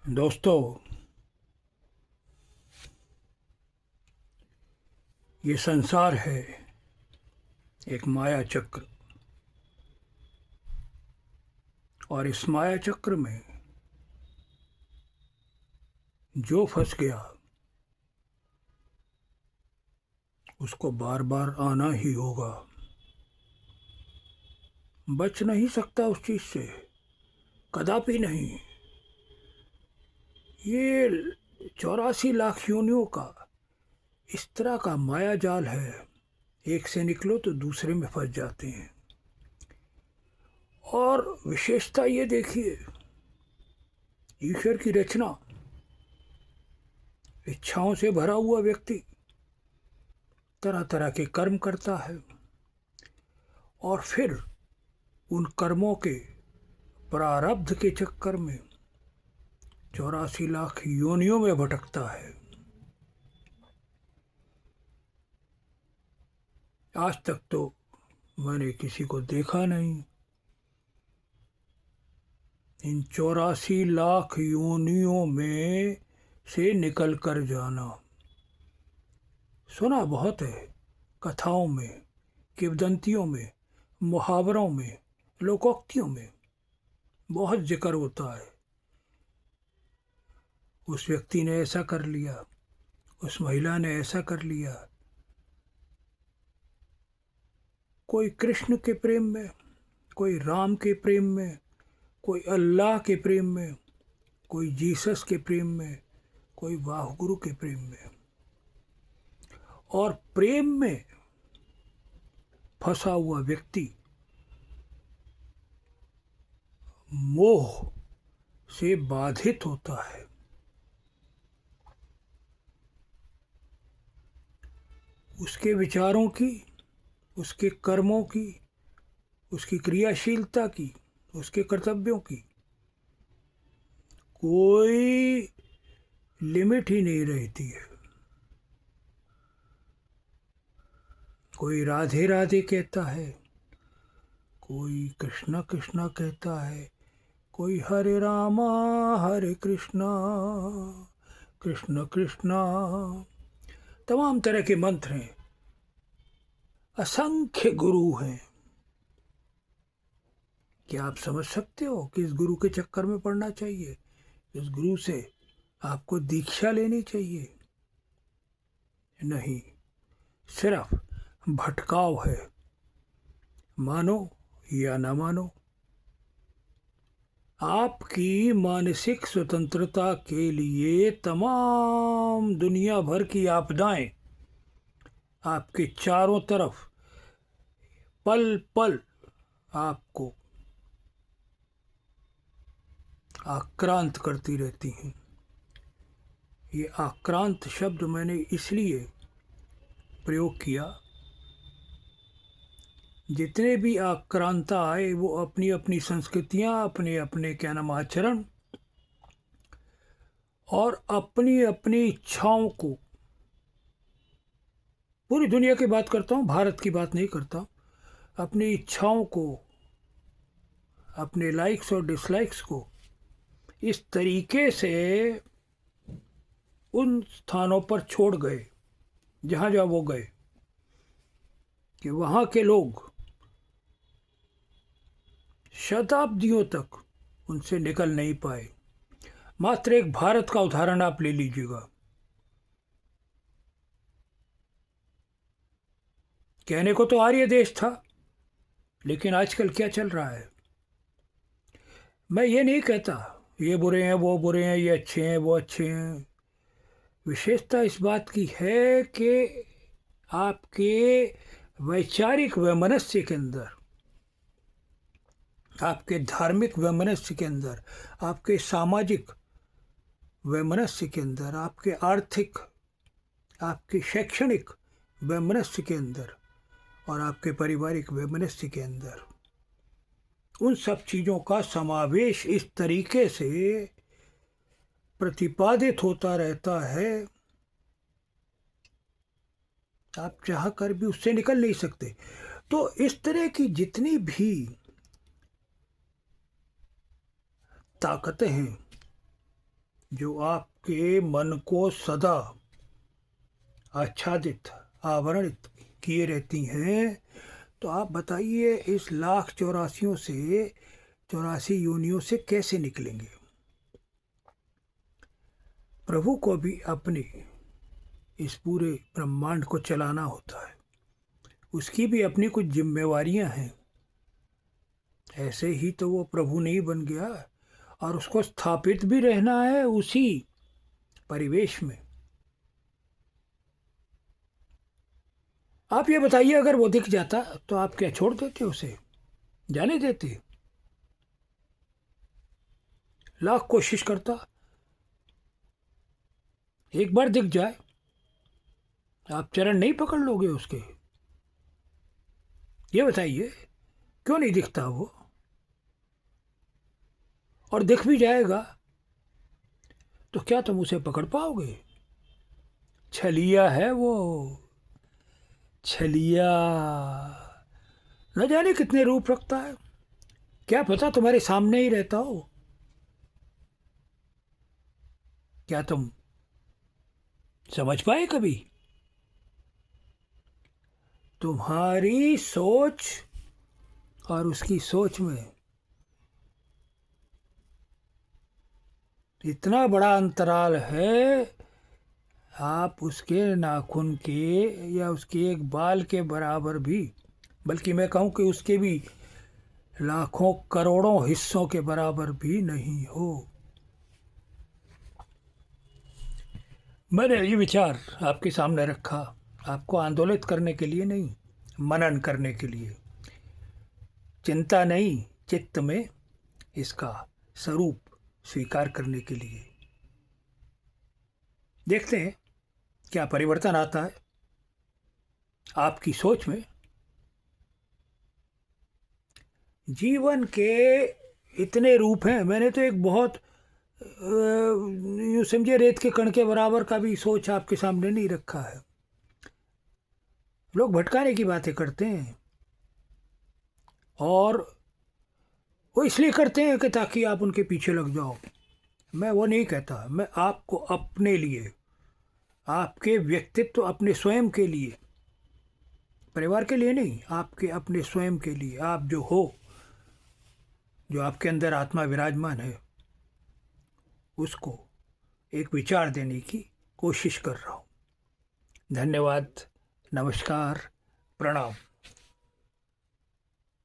दोस्तों, ये संसार है एक माया चक्र। और इस माया चक्र में जो फंस गया उसको बार बार आना ही होगा। बच नहीं सकता उस चीज से, कदापि नहीं। ये 84 लाख योनियों का इस तरह का माया जाल है, एक से निकलो तो दूसरे में फंस जाते हैं। और विशेषता ये देखिए, ईश्वर की रचना, इच्छाओं से भरा हुआ व्यक्ति तरह तरह के कर्म करता है और फिर उन कर्मों के प्रारब्ध के चक्कर में 84 लाख योनियों में भटकता है। आज तक तो मैंने किसी को देखा नहीं इन 84 लाख योनियों में से निकल कर जाना। सुना बहुत है, कथाओं में, किंवदंतियों में, मुहावरों में, लोकोक्तियों में बहुत जिक्र होता है। उस व्यक्ति ने ऐसा कर लिया, उस महिला ने ऐसा कर लिया। कोई कृष्ण के प्रेम में, कोई राम के प्रेम में, कोई अल्लाह के प्रेम में, कोई जीसस के प्रेम में, कोई वाहगुरु के प्रेम में। और प्रेम में फंसा हुआ व्यक्ति मोह से बाधित होता है। उसके विचारों की, उसके कर्मों की, उसकी क्रियाशीलता की, उसके कर्तव्यों की कोई लिमिट ही नहीं रहती है। कोई राधे राधे कहता है, कोई कृष्णा कृष्णा कहता है, कोई हरे रामा हरे कृष्णा कृष्ण कृष्णा। तमाम तरह के मंत्र हैं, असंख्य गुरु हैं। क्या आप समझ सकते हो कि इस गुरु के चक्कर में पड़ना चाहिए? इस गुरु से आपको दीक्षा लेनी चाहिए? नहीं, सिर्फ भटकाव है। मानो या ना मानो, आपकी मानसिक स्वतंत्रता के लिए तमाम दुनिया भर की आपदाएं आपके चारों तरफ पल पल आपको आक्रांत करती रहती हैं। ये आक्रांत शब्द मैंने इसलिए प्रयोग किया, जितने भी आक्रांता आए वो अपनी अपनी संस्कृतियां, अपने अपने क्या नाम आचरण और अपनी अपनी इच्छाओं को, पूरी दुनिया की बात करता हूँ, भारत की बात नहीं करता, अपनी इच्छाओं को, अपने लाइक्स और डिसलाइक्स को इस तरीके से उन स्थानों पर छोड़ गए जहाँ जहाँ वो गए कि वहाँ के लोग शताब्दियों तक उनसे निकल नहीं पाए। मात्र एक भारत का उदाहरण आप ले लीजिएगा। कहने को तो आर्य देश था, लेकिन आजकल क्या चल रहा है? मैं ये नहीं कहता ये बुरे हैं, वो बुरे हैं, ये अच्छे हैं, वो अच्छे हैं। विशेषता इस बात की है कि आपके वैचारिक वैमनस्य के अंदर, आपके धार्मिक वैमनस्य के अंदर, आपके सामाजिक वैमनस्य के अंदर, आपके आर्थिक, आपके शैक्षणिक वैमनस्य के अंदर और आपके पारिवारिक वैमनस्य के अंदर उन सब चीज़ों का समावेश इस तरीके से प्रतिपादित होता रहता है, आप चाह कर भी उससे निकल नहीं सकते। तो इस तरह की जितनी भी ताकतें हैं, जो आपके मन को सदा आच्छादित आवरणित किए रहती हैं, तो आप बताइए इस लाख चौरासियों से 84 योनियों से कैसे निकलेंगे। प्रभु को भी अपने इस पूरे ब्रह्मांड को चलाना होता है, उसकी भी अपनी कुछ जिम्मेवारियां हैं। ऐसे ही तो वो प्रभु नहीं बन गया, और उसको स्थापित भी रहना है उसी परिवेश में। आप ये बताइए, अगर वो दिख जाता तो आप क्या छोड़ देते, उसे जाने देते? लाख कोशिश करता, एक बार दिख जाए आप चरण नहीं पकड़ लोगे उसके? ये बताइए, क्यों नहीं दिखता वो? और दिख भी जाएगा तो क्या तुम उसे पकड़ पाओगे? छलिया है वो, छलिया। न जाने कितने रूप रखता है, क्या पता तुम्हारे सामने ही रहता हो। क्या तुम समझ पाए कभी? तुम्हारी सोच और उसकी सोच में इतना बड़ा अंतराल है, आप उसके नाखून के या उसके एक बाल के बराबर भी, बल्कि मैं कहूँ कि उसके भी लाखों करोड़ों हिस्सों के बराबर भी नहीं हो। मैंने ये विचार आपके सामने रखा, आपको आंदोलित करने के लिए नहीं, मनन करने के लिए। चिंता नहीं, चित्त में इसका स्वरूप स्वीकार करने के लिए। देखते हैं क्या परिवर्तन आता है आपकी सोच में। जीवन के इतने रूप हैं, मैंने तो एक बहुत यूँ समझे रेत के कण के बराबर का भी सोच आपके सामने नहीं रखा है। लोग भटकाने की बातें करते हैं, और वो इसलिए करते हैं कि ताकि आप उनके पीछे लग जाओ। मैं वो नहीं कहता, मैं आपको अपने लिए, आपके व्यक्तित्व, अपने स्वयं के लिए, परिवार के लिए नहीं, आपके अपने स्वयं के लिए, आप जो हो, जो आपके अंदर आत्मा विराजमान है, उसको एक विचार देने की कोशिश कर रहा हूँ। धन्यवाद, नमस्कार, प्रणाम।